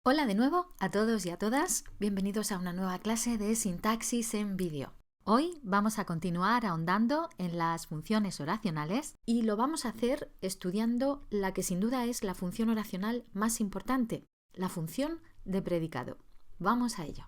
Hola de nuevo a todos y a todas, bienvenidos a una nueva clase de sintaxis en vídeo. Hoy vamos a continuar ahondando en las funciones oracionales y lo vamos a hacer estudiando la que sin duda es la función oracional más importante, la función de predicado. Vamos a ello.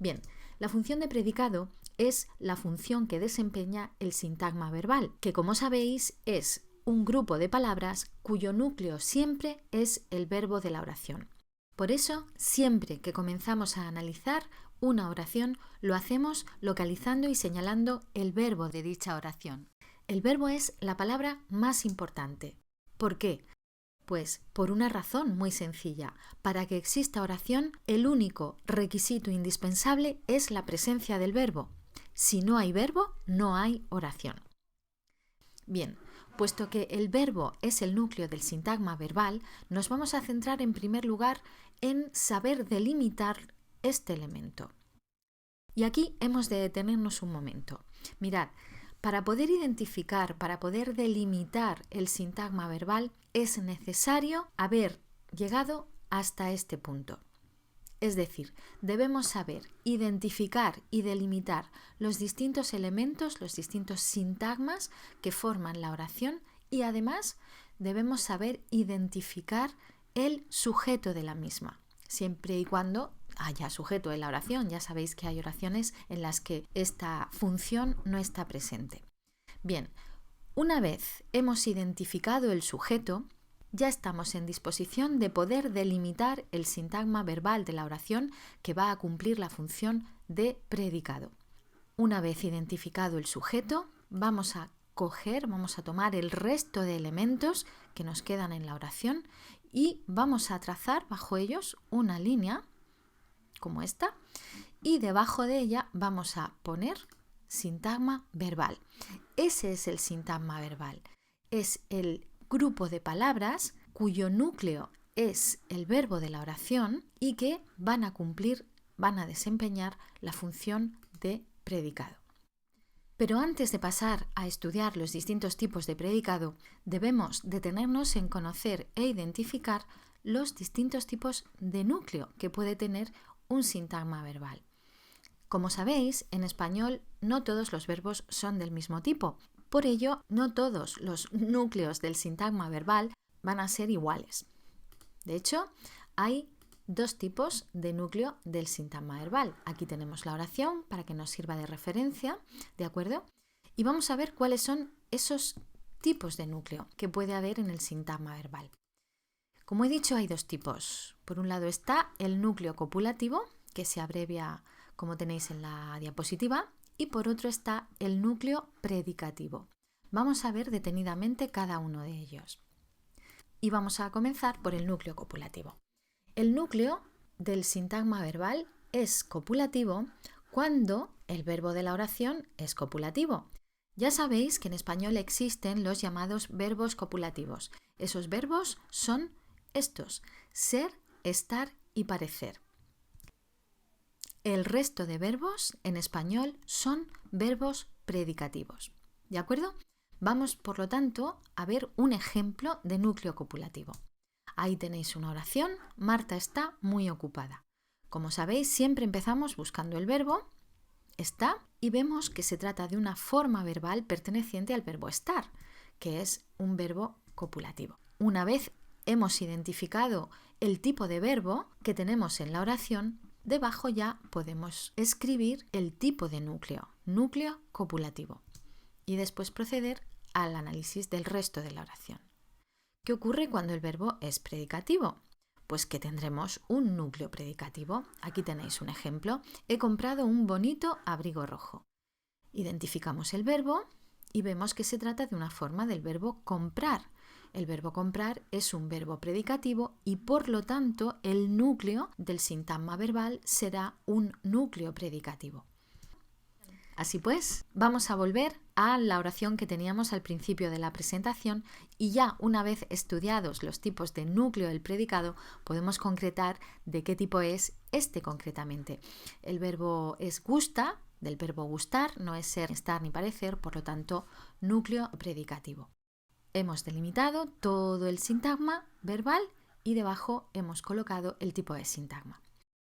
Bien, la función de predicado es la función que desempeña el sintagma verbal, que como sabéis es un grupo de palabras cuyo núcleo siempre es el verbo de la oración. Por eso, siempre que comenzamos a analizar una oración, lo hacemos localizando y señalando el verbo de dicha oración. El verbo es la palabra más importante. ¿Por qué? Pues por una razón muy sencilla. Para que exista oración, el único requisito indispensable es la presencia del verbo. Si no hay verbo, no hay oración. Bien, puesto que el verbo es el núcleo del sintagma verbal, nos vamos a centrar en primer lugar en saber delimitar este elemento. Y aquí hemos de detenernos un momento. Mirad, para poder identificar, para poder delimitar el sintagma verbal, es necesario haber llegado hasta este punto. Es decir, debemos saber identificar y delimitar los distintos elementos, los distintos sintagmas que forman la oración y además debemos saber identificar el sujeto de la misma, siempre y cuando haya sujeto en la oración. Ya sabéis que hay oraciones en las que esta función no está presente. Bien, una vez hemos identificado el sujeto, ya estamos en disposición de poder delimitar el sintagma verbal de la oración que va a cumplir la función de predicado. Una vez identificado el sujeto, vamos a tomar el resto de elementos que nos quedan en la oración y vamos a trazar bajo ellos una línea como esta y debajo de ella vamos a poner sintagma verbal. Ese es el sintagma verbal. Es el grupo de palabras cuyo núcleo es el verbo de la oración y que van a desempeñar la función de predicado. Pero antes de pasar a estudiar los distintos tipos de predicado, debemos detenernos en conocer e identificar los distintos tipos de núcleo que puede tener un sintagma verbal. Como sabéis, en español no todos los verbos son del mismo tipo. Por ello, no todos los núcleos del sintagma verbal van a ser iguales. De hecho, hay dos tipos de núcleo del sintagma verbal. Aquí tenemos la oración para que nos sirva de referencia, ¿de acuerdo? Y vamos a ver cuáles son esos tipos de núcleo que puede haber en el sintagma verbal. Como he dicho, hay dos tipos. Por un lado está el núcleo copulativo, que se abrevia como tenéis en la diapositiva, y por otro está el núcleo predicativo. Vamos a ver detenidamente cada uno de ellos. Y vamos a comenzar por el núcleo copulativo. El núcleo del sintagma verbal es copulativo cuando el verbo de la oración es copulativo. Ya sabéis que en español existen los llamados verbos copulativos. Esos verbos son estos: ser, estar y parecer. El resto de verbos en español son verbos predicativos. ¿De acuerdo? Vamos, por lo tanto, a ver un ejemplo de núcleo copulativo. Ahí tenéis una oración: Marta está muy ocupada. Como sabéis, siempre empezamos buscando el verbo está y vemos que se trata de una forma verbal perteneciente al verbo estar, que es un verbo copulativo. Una vez hemos identificado el tipo de verbo que tenemos en la oración, debajo ya podemos escribir el tipo de núcleo copulativo, y después proceder al análisis del resto de la oración. ¿Qué ocurre cuando el verbo es predicativo? Pues que tendremos un núcleo predicativo. Aquí tenéis un ejemplo: he comprado un bonito abrigo rojo. Identificamos el verbo y vemos que se trata de una forma del verbo comprar. El verbo comprar es un verbo predicativo y por lo tanto el núcleo del sintagma verbal será un núcleo predicativo. Así pues, vamos a volver a la oración que teníamos al principio de la presentación y ya una vez estudiados los tipos de núcleo del predicado, podemos concretar de qué tipo es este concretamente. El verbo es gusta, del verbo gustar, no es ser, estar ni parecer, por lo tanto, núcleo predicativo. Hemos delimitado todo el sintagma verbal y debajo hemos colocado el tipo de sintagma.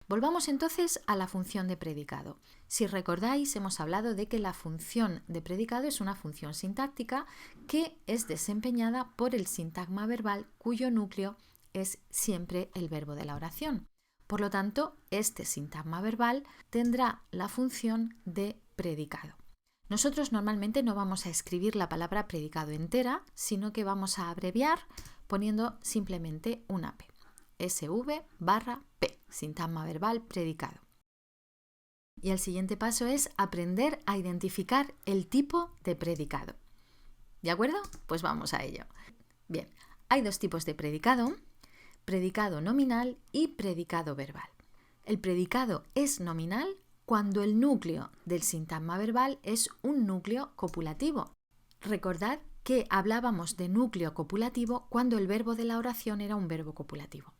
Volvamos entonces a la función de predicado. Si recordáis, hemos hablado de que la función de predicado es una función sintáctica que es desempeñada por el sintagma verbal cuyo núcleo es siempre el verbo de la oración. Por lo tanto, este sintagma verbal tendrá la función de predicado. Nosotros normalmente no vamos a escribir la palabra predicado entera, sino que vamos a abreviar poniendo simplemente una P. SV/P, sintagma verbal predicado. Y el siguiente paso es aprender a identificar el tipo de predicado. ¿De acuerdo? Pues vamos a ello. Bien, hay dos tipos de predicado: predicado nominal y predicado verbal. El predicado es nominal cuando el núcleo del sintagma verbal es un núcleo copulativo. Recordad que hablábamos de núcleo copulativo cuando el verbo de la oración era un verbo copulativo.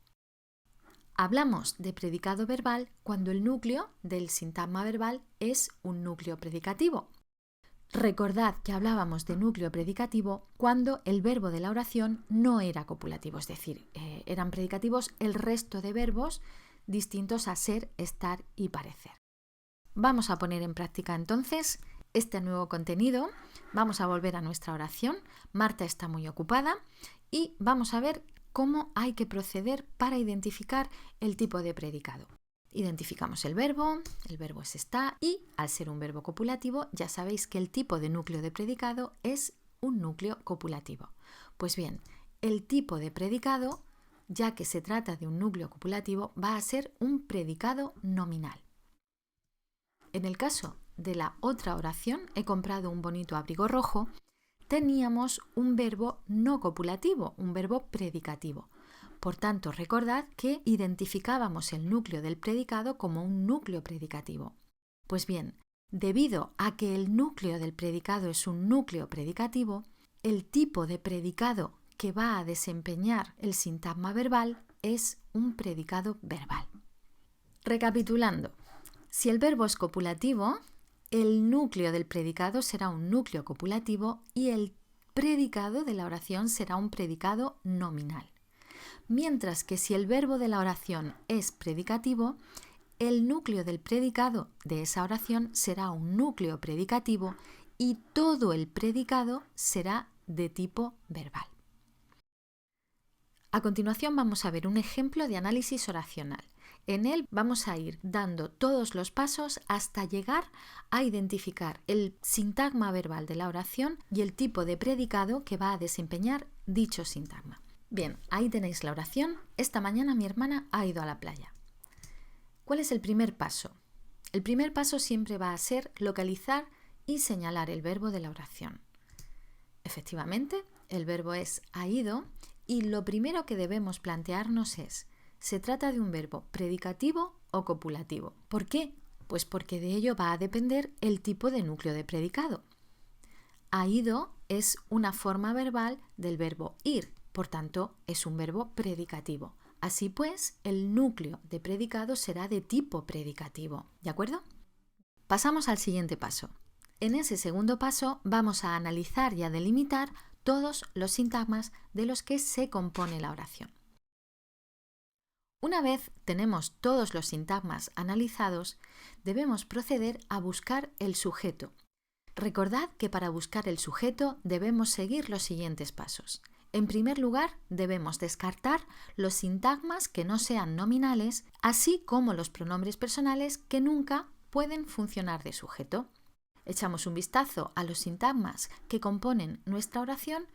Hablamos de predicado verbal cuando el núcleo del sintagma verbal es un núcleo predicativo. Recordad que hablábamos de núcleo predicativo cuando el verbo de la oración no era copulativo, es decir, eran predicativos el resto de verbos distintos a ser, estar y parecer. Vamos a poner en práctica entonces este nuevo contenido. Vamos a volver a nuestra oración. Marta está muy ocupada y vamos a ver cómo hay que proceder para identificar el tipo de predicado. Identificamos el verbo es está y al ser un verbo copulativo ya sabéis que el tipo de núcleo de predicado es un núcleo copulativo. Pues bien, el tipo de predicado, ya que se trata de un núcleo copulativo, va a ser un predicado nominal. En el caso de la otra oración, he comprado un bonito abrigo rojo, teníamos un verbo no copulativo, un verbo predicativo. Por tanto, recordad que identificábamos el núcleo del predicado como un núcleo predicativo. Pues bien, debido a que el núcleo del predicado es un núcleo predicativo, el tipo de predicado que va a desempeñar el sintagma verbal es un predicado verbal. Recapitulando, si el verbo es copulativo, el núcleo del predicado será un núcleo copulativo y el predicado de la oración será un predicado nominal. Mientras que si el verbo de la oración es predicativo, el núcleo del predicado de esa oración será un núcleo predicativo y todo el predicado será de tipo verbal. A continuación vamos a ver un ejemplo de análisis oracional. En él vamos a ir dando todos los pasos hasta llegar a identificar el sintagma verbal de la oración y el tipo de predicado que va a desempeñar dicho sintagma. Bien, ahí tenéis la oración. Esta mañana mi hermana ha ido a la playa. ¿Cuál es el primer paso? El primer paso siempre va a ser localizar y señalar el verbo de la oración. Efectivamente, el verbo es ha ido y lo primero que debemos plantearnos es: ¿se trata de un verbo predicativo o copulativo? ¿Por qué? Pues porque de ello va a depender el tipo de núcleo de predicado. Ha ido es una forma verbal del verbo ir, por tanto es un verbo predicativo. Así pues, el núcleo de predicado será de tipo predicativo, ¿de acuerdo? Pasamos al siguiente paso. En ese segundo paso vamos a analizar y a delimitar todos los sintagmas de los que se compone la oración. Una vez tenemos todos los sintagmas analizados, debemos proceder a buscar el sujeto. Recordad que para buscar el sujeto debemos seguir los siguientes pasos. En primer lugar, debemos descartar los sintagmas que no sean nominales, así como los pronombres personales que nunca pueden funcionar de sujeto. Echamos un vistazo a los sintagmas que componen nuestra oración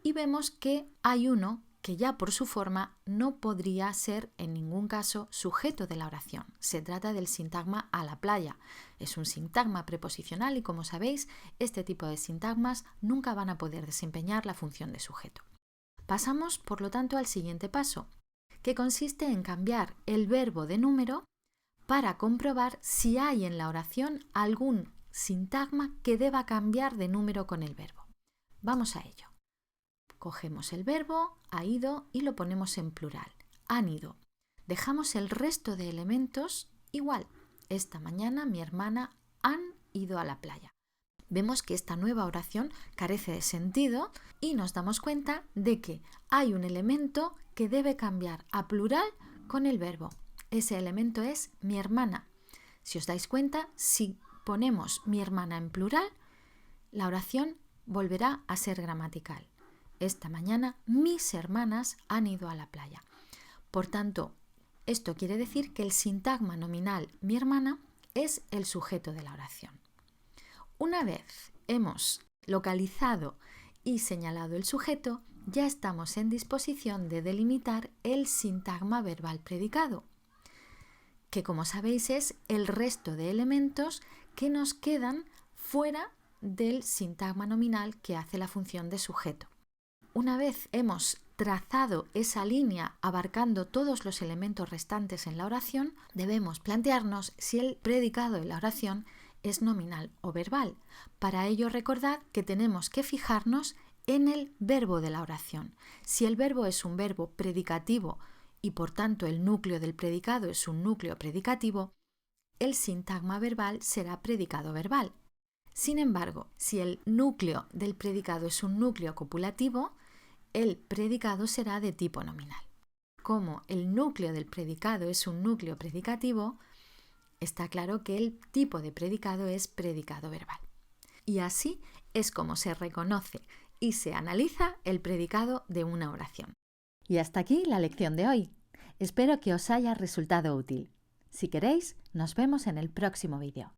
y vemos que hay uno que ya por su forma no podría ser en ningún caso sujeto de la oración. Se trata del sintagma a la playa. Es un sintagma preposicional y, como sabéis, este tipo de sintagmas nunca van a poder desempeñar la función de sujeto. Pasamos, por lo tanto, al siguiente paso, que consiste en cambiar el verbo de número para comprobar si hay en la oración algún sintagma que deba cambiar de número con el verbo. Vamos a ello. Cogemos el verbo, ha ido, y lo ponemos en plural. Han ido. Dejamos el resto de elementos igual. Esta mañana mi hermana han ido a la playa. vemos que esta nueva oración carece de sentido y nos damos cuenta de que hay un elemento que debe cambiar a plural con el verbo. Ese elemento es mi hermana. Si os dais cuenta, si ponemos mi hermana en plural, la oración volverá a ser gramatical. Esta mañana mis hermanas han ido a la playa. Por tanto, esto quiere decir que el sintagma nominal mi hermana es el sujeto de la oración. Una vez hemos localizado y señalado el sujeto, ya estamos en disposición de delimitar el sintagma verbal predicado, que como sabéis es el resto de elementos que nos quedan fuera del sintagma nominal que hace la función de sujeto. Una vez hemos trazado esa línea abarcando todos los elementos restantes en la oración, debemos plantearnos si el predicado de la oración es nominal o verbal. Para ello recordad que tenemos que fijarnos en el verbo de la oración. Si el verbo es un verbo predicativo y por tanto el núcleo del predicado es un núcleo predicativo, el sintagma verbal será predicado verbal. Sin embargo, si el núcleo del predicado es un núcleo copulativo, el predicado será de tipo nominal. Como el núcleo del predicado es un núcleo predicativo, está claro que el tipo de predicado es predicado verbal. Y así es como se reconoce y se analiza el predicado de una oración. Y hasta aquí la lección de hoy. Espero que os haya resultado útil. Si queréis, nos vemos en el próximo vídeo.